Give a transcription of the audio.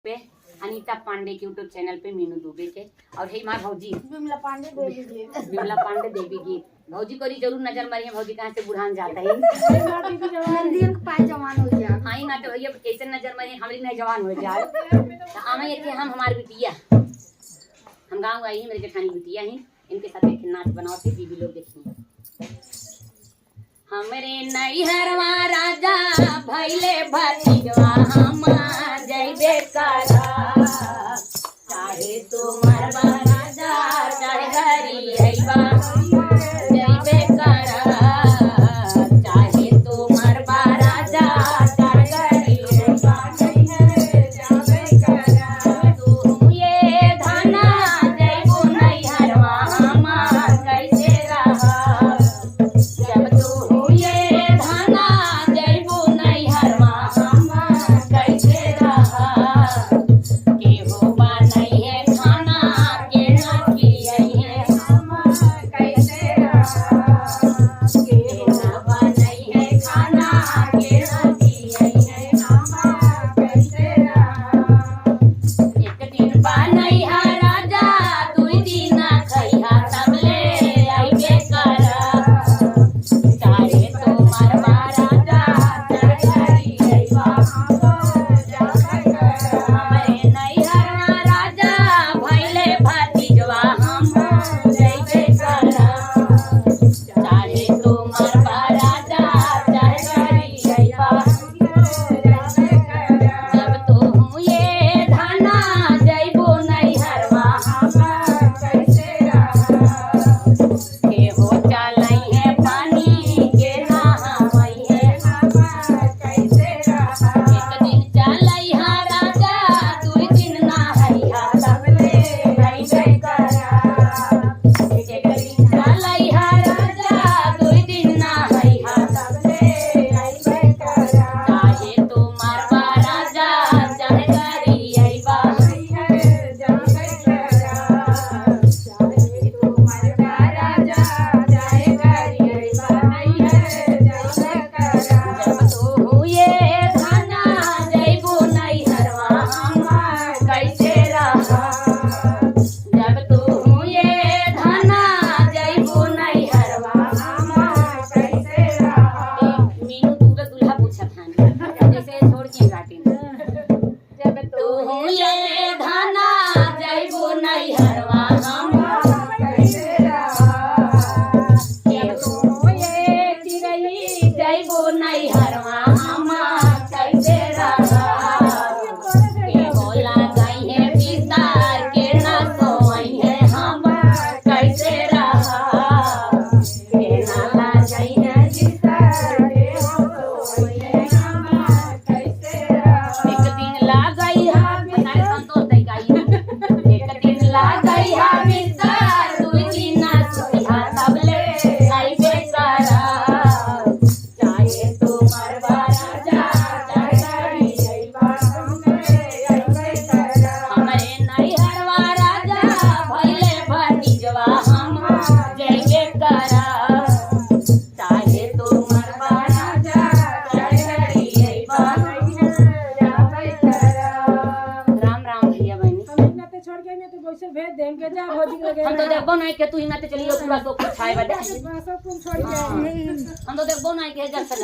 पे अनीता पांडे के YouTube channel पे मीनू दुबे के और हे मार भौजी विमला पांडे देवी गीत भौजी को जरूर नजर मारिए। भौजी कहाँ से बुढ़ान जाता है नंदियन के पाए जवान हो जाए। हाँ ही ना तो भैया कैसे नजर मारिए हमारी नहीं जवान हो जाए। तो आमा ये थे हम हमारी बिटिया हम गाँव आई है मेरे जेठानी बिटिया ही इनके साथ एक नाच बनाओ थे बीबी लोग देखिए। हमरे नैहरवा राजा भैले भतीजवा हम जइबे करा चाहे तू मरवा राजा चाहे घरी अइबा जइबे करा चाहे तू मरवा राजा चाहे घरी अइबा जइबे करा तू ये धना जइबो नैहरवा हम कैसे रहा जब तू ये धना जइबो नैहरवा हम कैसे रहा हम तो देखबो नहीं के तू ही नाते चलियो पूरा सब कुछ छाए बदे हम तो देखबो नहीं के जल से